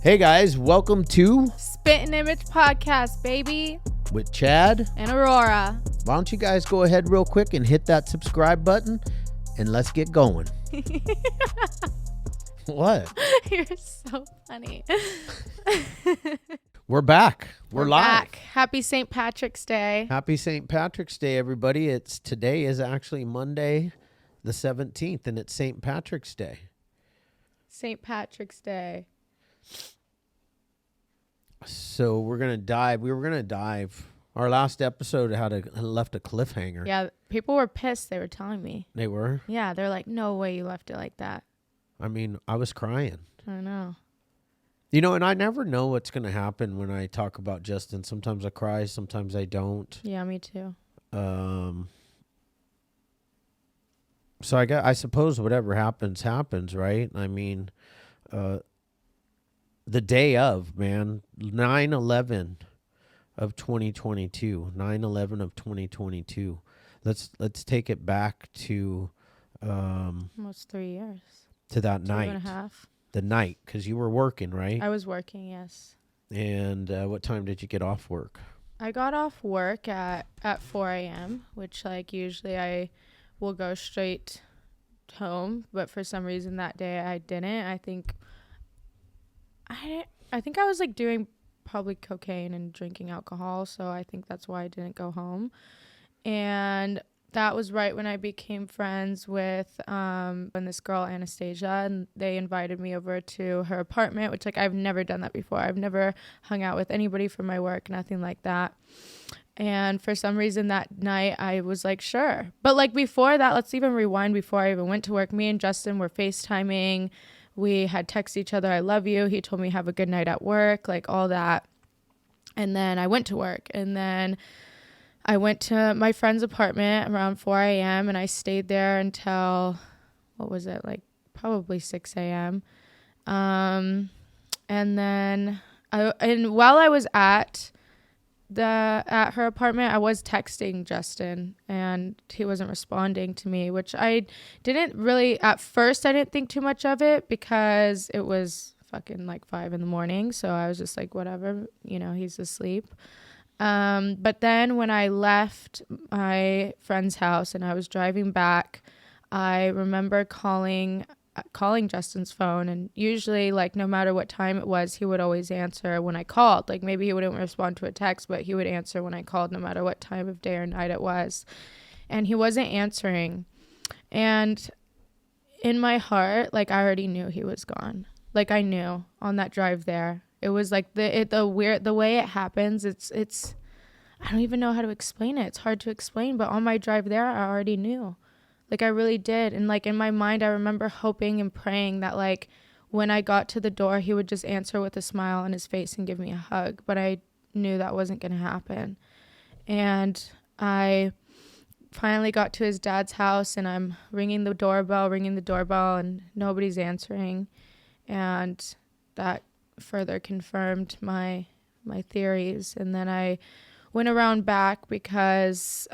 Hey guys, welcome to Spit and Image Podcast, baby. with Chad. And Aurora. Why don't you guys go ahead real quick and hit that subscribe button and let's get going. What? You're so funny. We're back. We're live. Back. Happy St. Patrick's Day. Happy St. Patrick's Day, everybody. Today is actually Monday the 17th and it's St. Patrick's Day. St. Patrick's Day. So we were going to dive. Our last episode left a cliffhanger. Yeah, people were pissed. They were telling me. They were? Yeah, they're like, no way you left it like that. I mean, I was crying. I know. You know, and I never know what's going to happen when I talk about Justin. Sometimes I cry, sometimes I don't. Yeah, me too. So I suppose whatever happens, right? I mean, the day of, man, 9/11 of 2022, 9/11 of 2022. Let's take it back to Almost 3 years. to that 2 night. and a half. The night, because you were working, right? I was working, yes. And what time did you get off work? I got off work at 4 a.m., which like usually I will go straight home, but for some reason that day I didn't. I think I was like doing probably cocaine and drinking alcohol, so I think that's why I didn't go home. And that was right when I became friends with this girl Anastasia, and they invited me over to her apartment, which like I've never done that before. I've never hung out with anybody from my work, nothing like that. And for some reason that night I was like, sure. But like before that, let's even rewind before I even went to work. Me and Justin were FaceTiming. We had texted each other, I love you. He told me have a good night at work, like all that. And then I went to work. And then I went to my friend's apartment around 4 a.m. and I stayed there until, what was it, like probably 6 a.m. And then while I was at her apartment, I was texting Justin and he wasn't responding to me, which I didn't really, at first I didn't think too much of it because it was fucking like 5 a.m. So I was just like, whatever, he's asleep. But then when I left my friend's house and I was driving back, I remember calling Justin's phone, and usually like no matter what time it was, he would always answer when I called. Like maybe he wouldn't respond to a text, but he would answer when I called no matter what time of day or night it was. And he wasn't answering. And in my heart, like I already knew he was gone. Like I knew on that drive there. It was like the way it happens. It's I don't even know how to explain it. It's hard to explain, but on my drive there, I already knew. Like I really did. And like in my mind, I remember hoping and praying that like when I got to the door, he would just answer with a smile on his face and give me a hug. But I knew that wasn't going to happen. And I finally got to his dad's house and I'm ringing the doorbell, and nobody's answering. And that further confirmed my theories. And then I went around back because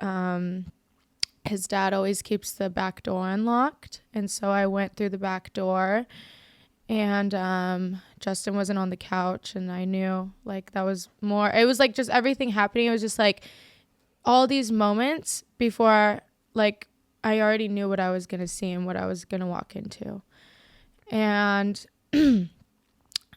his dad always keeps the back door unlocked. And so I went through the back door and Justin wasn't on the couch, and I knew like that was more, it was like just everything happening. It was just like all these moments before, like I already knew what I was going to see and what I was going to walk into. And and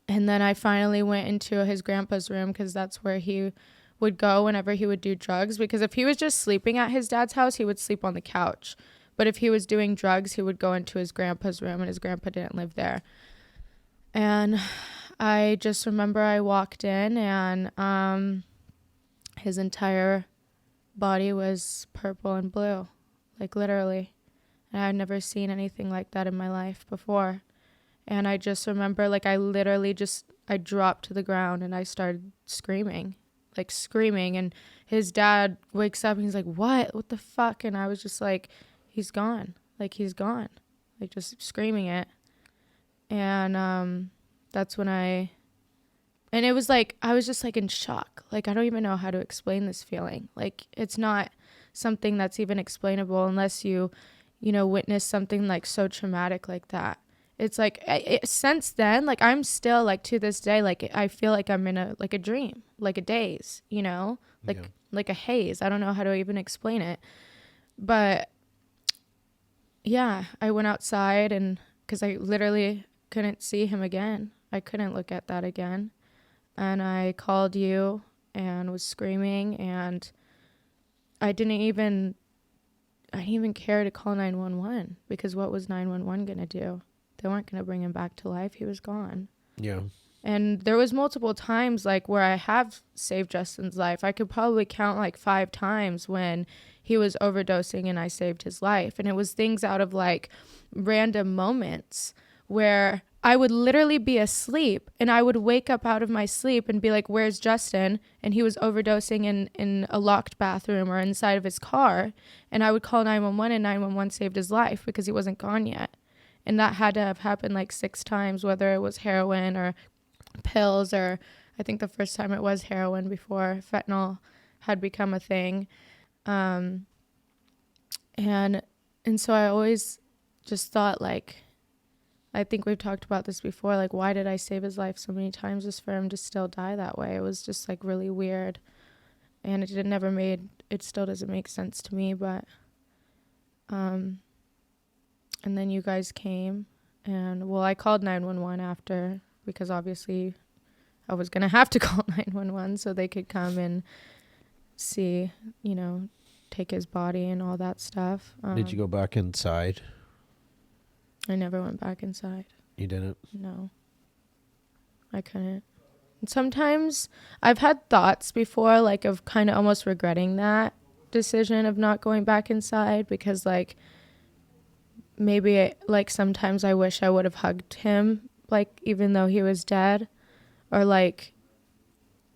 then I finally went into his grandpa's room because that's where he would go whenever he would do drugs. Because if he was just sleeping at his dad's house, he would sleep on the couch. But if he was doing drugs, he would go into his grandpa's room, and his grandpa didn't live there. And I just remember I walked in and his entire body was purple and blue, like literally. And I'd never seen anything like that in my life before. And I just remember, like, I dropped to the ground and I started screaming. And his dad wakes up and he's like, what the fuck? And I was just like, he's gone, like just screaming it. And that's when and it was like, I was just like in shock. Like, I don't even know how to explain this feeling. Like, it's not something that's even explainable unless you witness something like so traumatic like that. It's like since then, like I'm still like to this day, like I feel like I'm in a like a dream, like a daze, you know, Yeah. like a haze. I don't know how to even explain it, but yeah, I went outside and because I literally couldn't see him again. I couldn't look at that again, and I called you and was screaming, and I didn't even care to call 911 because what was 911 gonna do? They weren't gonna bring him back to life. He was gone. Yeah. And there was multiple times like where I have saved Justin's life. I could probably count like 5 times when he was overdosing and I saved his life. And it was things out of like random moments where I would literally be asleep and I would wake up out of my sleep and be like, where's Justin? And he was overdosing in a locked bathroom or inside of his car. And I would call 911 and 911 saved his life because he wasn't gone yet. And that had to have happened like 6 times, whether it was heroin or pills, or I think the first time it was heroin before fentanyl had become a thing. And so I always just thought like, I think we've talked about this before, like why did I save his life so many times just for him to still die that way? It was just like really weird, and it still doesn't make sense to me. But and then you guys came, and well, I called 911 after because obviously I was going to have to call 911 so they could come and see, you know, take his body and all that stuff. Did you go back inside? I never went back inside. You didn't? No, I couldn't. And sometimes I've had thoughts before, like of kind of almost regretting that decision of not going back inside because like maybe like sometimes I wish I would have hugged him, like even though he was dead, or like,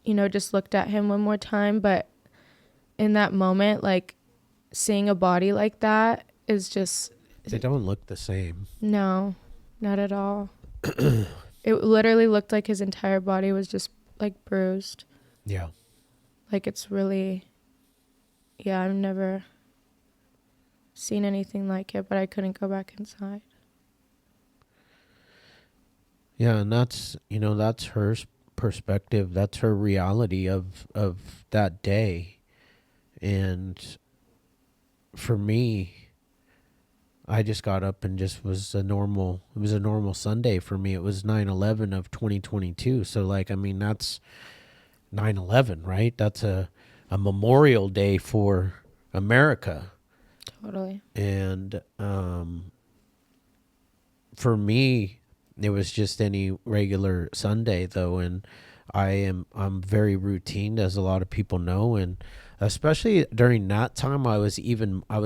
you know, just looked at him one more time. But in that moment, like seeing a body like that is just, they don't look the same. No, not at all. It literally looked like his entire body was just like bruised. Yeah. Like it's really, yeah, I've never seen anything like it, but I couldn't go back inside. Yeah, and that's, you know, that's her perspective. That's her reality of that day. And for me, I just got up and just it was a normal Sunday for me. It was 9/11 of 2022. So like, I mean, that's 9/11, right? That's a memorial day for America. Totally. And for me, it was just any regular Sunday though, and I'm very routine, as a lot of people know, and especially during that time, I was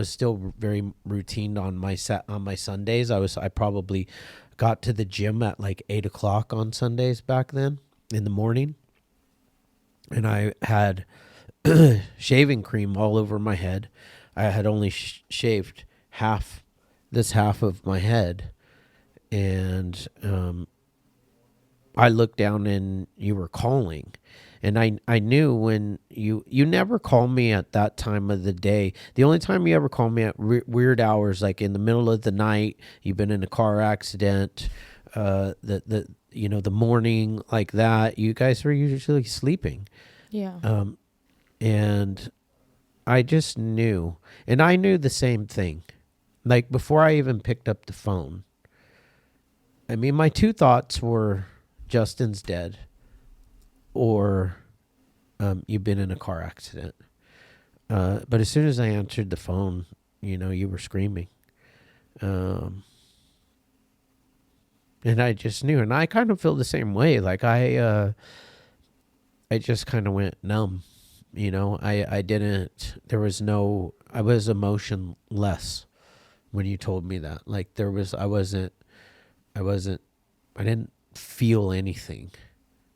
still very routine on my Sundays. I probably got to the gym at like 8:00 on Sundays back then in the morning, and I had shaving cream all over my head. I had only shaved half of my head, and I looked down and you were calling. And I knew when you never call me at that time of the day. The only time you ever call me at weird hours, like in the middle of the night, you've been in a car accident, the morning like that, you guys are usually sleeping. Yeah. And I just knew, and I knew the same thing. Like before I even picked up the phone, I mean, my two thoughts were Justin's dead, or you've been in a car accident. But as soon as I answered the phone, you know, you were screaming. And I just knew, and I kind of feel the same way. Like I just kind of went numb. You know, I was emotionless when you told me that. Like I didn't feel anything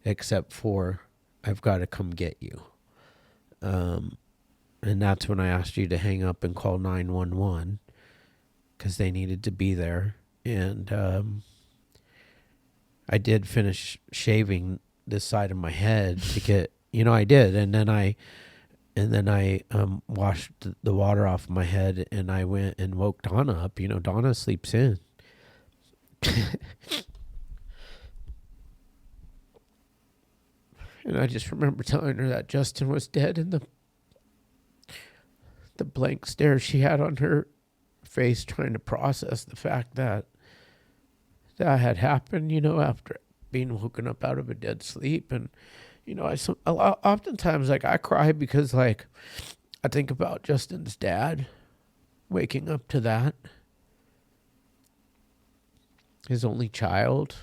except for I've got to come get you. And that's when I asked you to hang up and call 911 because they needed to be there. And I did finish shaving this side of my head to get, you know, I did. And then I washed the water off my head, and I went and woke Donna up. You know, Donna sleeps in And I just remember telling her that Justin was dead, and the blank stare she had on her face trying to process the fact that that had happened, after being woken up out of a dead sleep. And, oftentimes, like, I cry because, like, I think about Justin's dad waking up to that. His only child.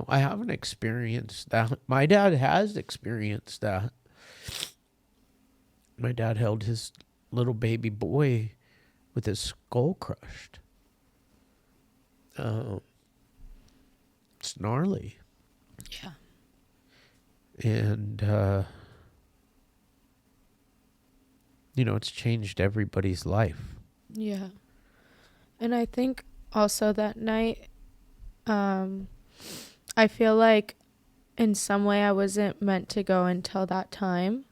I haven't experienced that. My dad has experienced that. My dad held his little baby boy with his skull crushed. It's gnarly. Yeah. And, it's changed everybody's life. Yeah. And I think also that night, I feel like in some way I wasn't meant to go until that time,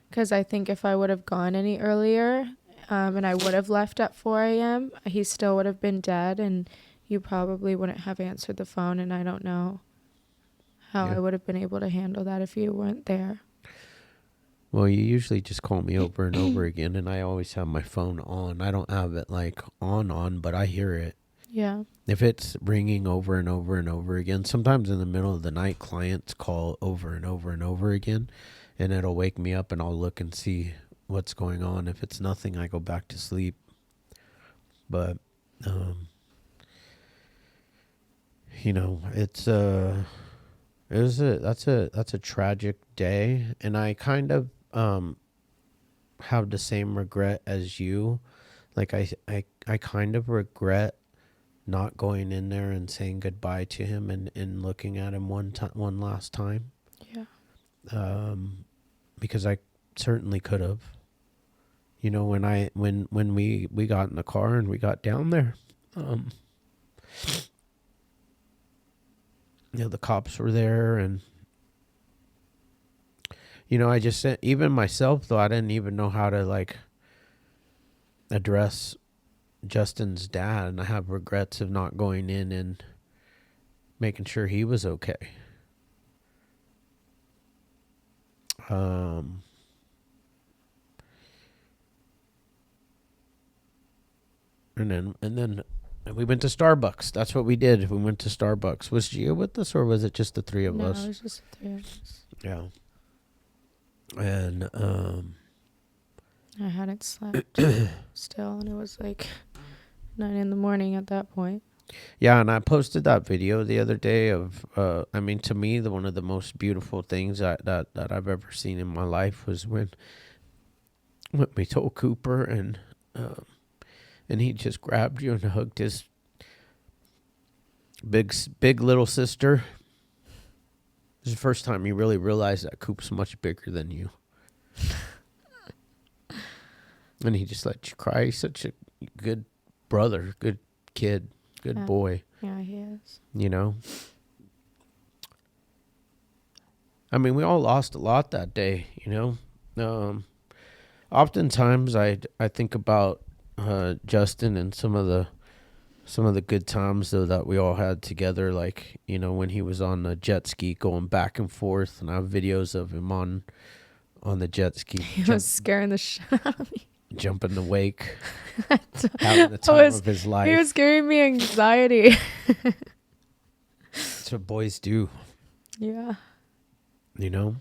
because I think if I would have gone any earlier, and I would have left at 4 a.m., he still would have been dead, and you probably wouldn't have answered the phone, and I don't know how I would have been able to handle that if you weren't there. Well, you usually just call me over and over again, and I always have my phone on. I don't have it like on, but I hear it. Yeah. If it's ringing over and over and over again, sometimes in the middle of the night, clients call over and over and over again, and it'll wake me up, and I'll look and see what's going on. If it's nothing, I go back to sleep. But, it's that's a tragic day, and I kind of have the same regret as you. Like I kind of regret not going in there and saying goodbye to him and looking at him one last time. Yeah. Because I certainly could have. When we got in the car and we got down there, the cops were there, and I just said, even myself though, I didn't even know how to like address Justin's dad, and I have regrets of not going in and making sure he was okay. And then we went to Starbucks. That's what we did. We went to Starbucks. Was Gia with us, or was it just the three of us? No, it was just the three of us. Yeah. And I hadn't slept still, and it was like 9 a.m. at that point. Yeah, and I posted that video the other day of, to me, one of the most beautiful things that I've ever seen in my life was when we told Cooper, and he just grabbed you and hugged his big little sister. This is the first time you really realized that Coop's much bigger than you. And he just let you cry. He's such a good brother, good kid, good boy. Yeah, he is. I mean, we all lost a lot that day, Oftentimes I think about Justin and some of the good times though that we all had together, like, when he was on the jet ski going back and forth, and I have videos of him on the jet ski. He was scaring the shit out of me. Jumping the wake, having the time of his life. He was giving me anxiety. That's what boys do. Yeah. Yeah.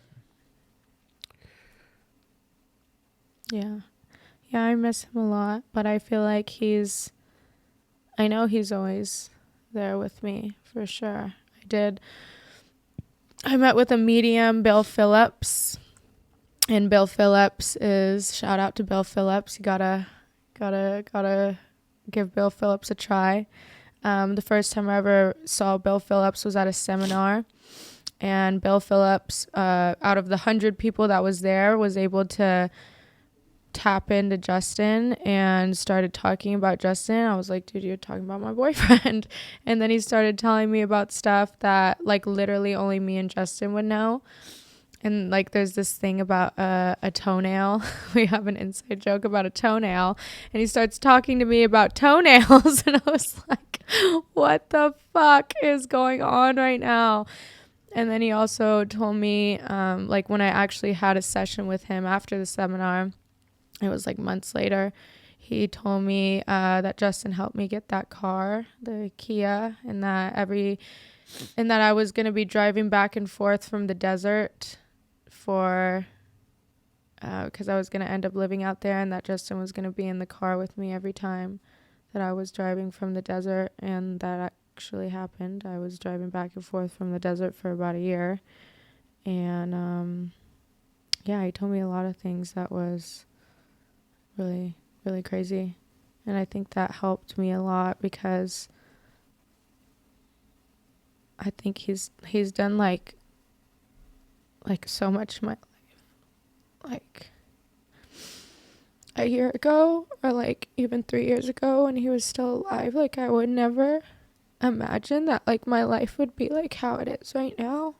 Yeah, I miss him a lot, but I feel like I know he's always there with me, for sure. I met with a medium, Bill Phillips. And Bill Phillips shout out to Bill Phillips. You gotta give Bill Phillips a try. The first time I ever saw Bill Phillips was at a seminar, and Bill Phillips, out of the 100 people that was there, was able to tap into Justin and started talking about Justin. I was like, dude, you're talking about my boyfriend. And then he started telling me about stuff that like literally only me and Justin would know. And like there's this thing about a toenail. We have an inside joke about a toenail, and he starts talking to me about toenails, and I was like, what the fuck is going on right now? And then he also told me, like when I actually had a session with him after the seminar, it was like months later, he told me that Justin helped me get that car, the Kia, and that I was going to be driving back and forth from the desert for because I was going to end up living out there, and that Justin was going to be in the car with me every time that I was driving from the desert. And that actually happened. I was driving back and forth from the desert for about a year. And yeah, he told me a lot of things that was really, really crazy. And I think that helped me a lot because I think he's done like so much in my life. Like a year ago, or like even 3 years ago when he was still alive, like I would never imagine that like my life would be like how it is right now.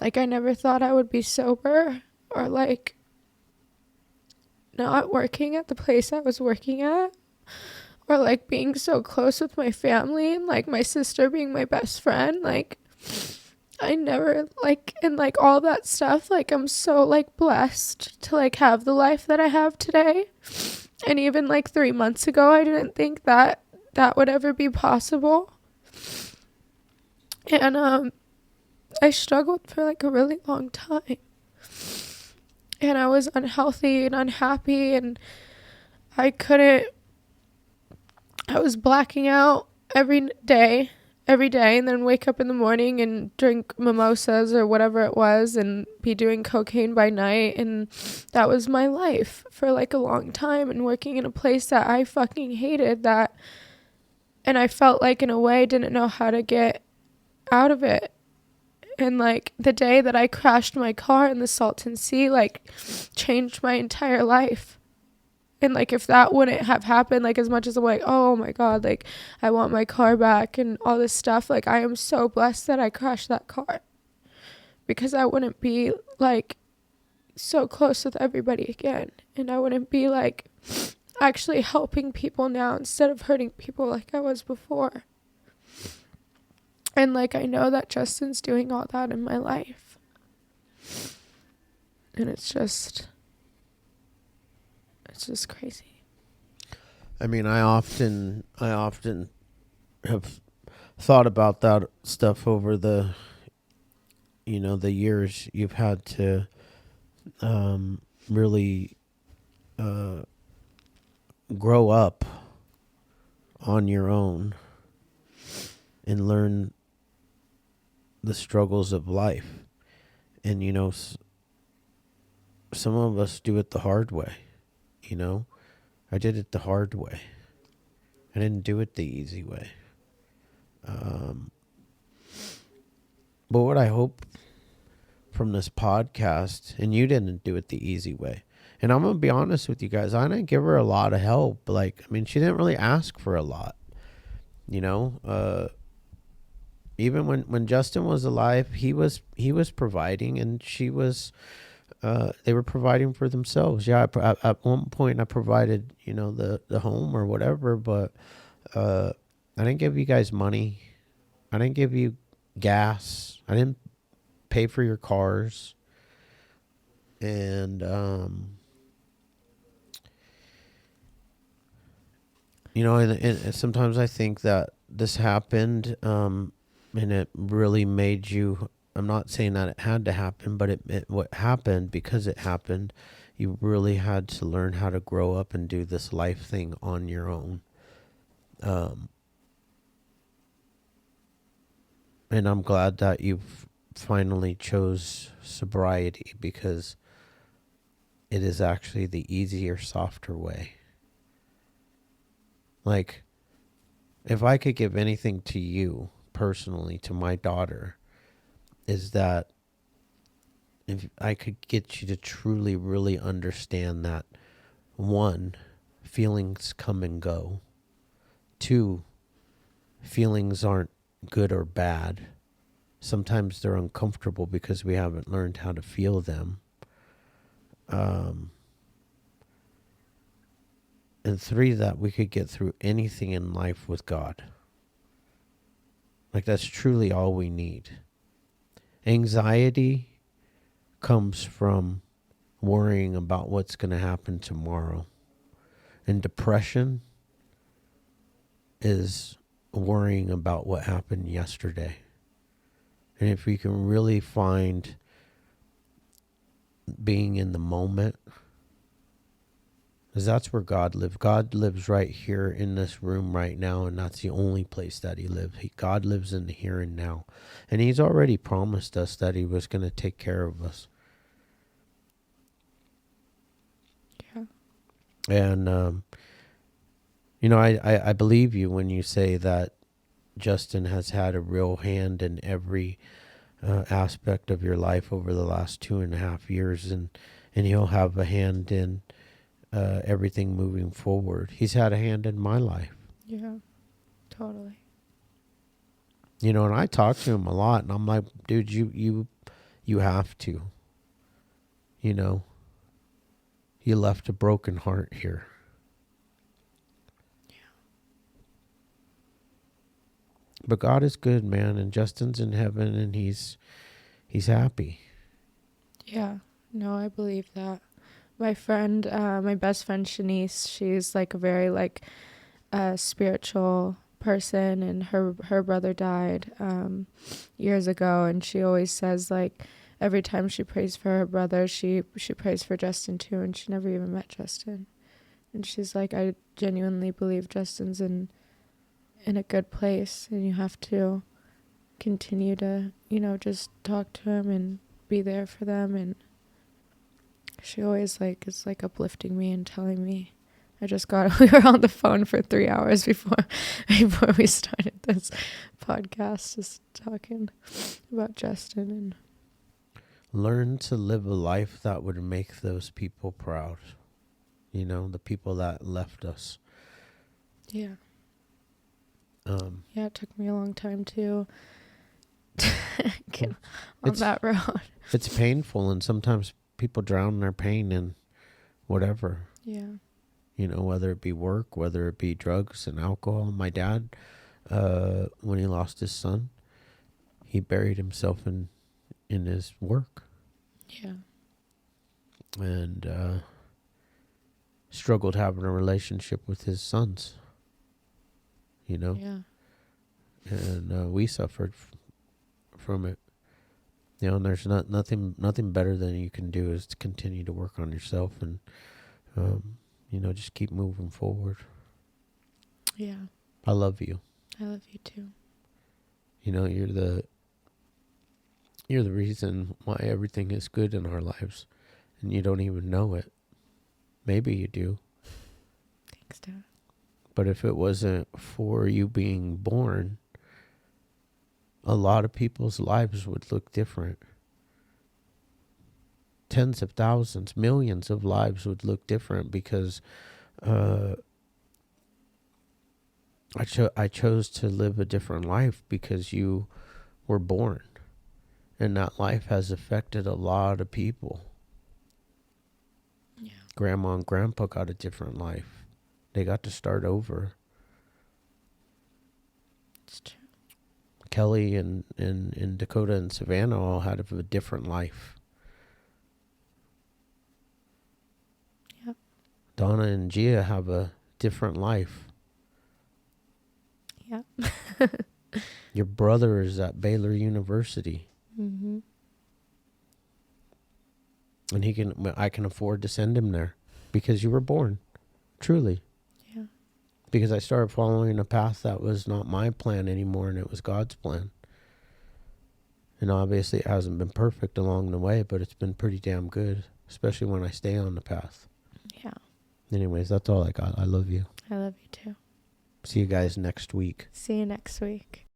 Like I never thought I would be sober, or like not working at the place I was working at, or like being so close with my family, and like my sister being my best friend. Like I never, like, and like all that stuff, like I'm so like blessed to like have the life that I have today. And even like 3 months ago, I didn't think that would ever be possible. And I struggled for like a really long time, and I was unhealthy and unhappy, and I was blacking out every day, and then wake up in the morning and drink mimosas or whatever it was, and be doing cocaine by night. And that was my life for like a long time, and working in a place that I fucking hated, that, and I felt like in a way didn't know how to get out of it. And like the day that I crashed my car in the Salton Sea, like changed my entire life. And like if that wouldn't have happened, like as much as I'm like, oh my God, like I want my car back and all this stuff, like I am so blessed that I crashed that car, because I wouldn't be like so close with everybody again, and I wouldn't be like actually helping people now instead of hurting people like I was before. And like I know that Justin's doing all that in my life, and it's just crazy. I mean, I often have thought about that stuff over the years you've had to really grow up on your own and learn the struggles of life. And some of us do it the hard way. I did it the hard way. I didn't do it the easy way. But what I hope from this podcast, and you didn't do it the easy way. And I'm going to be honest with you guys, I didn't give her a lot of help. Like, I mean, she didn't really ask for a lot. Even when Justin was alive, he was providing, and she was, they were providing for themselves. Yeah, at one point I provided, the home or whatever, but I didn't give you guys money. I didn't give you gas. I didn't pay for your cars. And, and sometimes I think that this happened, and it really made you, I'm not saying that it had to happen, but what happened, because it happened, you really had to learn how to grow up and do this life thing on your own. And I'm glad that you've finally chose sobriety, because it is actually the easier, softer way. Like, if I could give anything to you personally, to my daughter, is that if I could get you to truly, really understand that, 1, feelings come and go. 2, feelings aren't good or bad. Sometimes they're uncomfortable because we haven't learned how to feel them. And 3, that we could get through anything in life with God. Like, that's truly all we need. Anxiety comes from worrying about what's going to happen tomorrow. And depression is worrying about what happened yesterday. And if we can really find being in the moment, because that's where God lives. God lives right here in this room right now, and that's the only place that he lives. God lives in the here and now. And he's already promised us that he was going to take care of us. Yeah. And, I believe you when you say that Justin has had a real hand in every aspect of your life over the last 2.5 years, and he'll have a hand in everything moving forward. He's had a hand in my life. Yeah, totally. And I talk to him a lot, and I'm like, dude, you have to. You left a broken heart here. Yeah. But God is good, man, and Justin's in heaven, and he's happy. Yeah, no, I believe that. My friend, my best friend Shanice, she's like a very spiritual person, and her brother died years ago, and she always says like every time she prays for her brother, she prays for Justin too, and she never even met Justin, and she's like, I genuinely believe Justin's in a good place, and you have to continue to just talk to him and be there for them. And she always is uplifting me and telling me. We were on the phone for 3 hours before we started this podcast, just talking about Justin. And learn to live a life that would make those people proud. The people that left us. Yeah. It took me a long time to get on that road. It's painful, and sometimes people drown their pain in whatever. Yeah. Whether it be work, whether it be drugs and alcohol. My dad, when he lost his son, he buried himself in his work. Yeah. And struggled having a relationship with his sons. Yeah. And we suffered from it. And there's nothing better than you can do is to continue to work on yourself and just keep moving forward. Yeah. I love you. I love you too. You're the reason why everything is good in our lives, and you don't even know it. Maybe you do. Thanks, Dad. But if it wasn't for you being born, a lot of people's lives would look different. Tens of thousands, millions of lives would look different because I chose to live a different life because you were born. And that life has affected a lot of people. Yeah. Grandma and Grandpa got a different life. They got to start over. It's true. Kelly and Dakota and Savannah all had a different life. Yep. Donna and Gia have a different life. Yep. Your brother is at Baylor University. Mm-hmm. And I can afford to send him there because you were born. Truly. Yeah. Because I started following a path that was not my plan anymore, and it was God's plan. And obviously it hasn't been perfect along the way, but it's been pretty damn good, especially when I stay on the path. Yeah. Anyways, that's all I got. I love you. I love you too. See you guys next week. See you next week.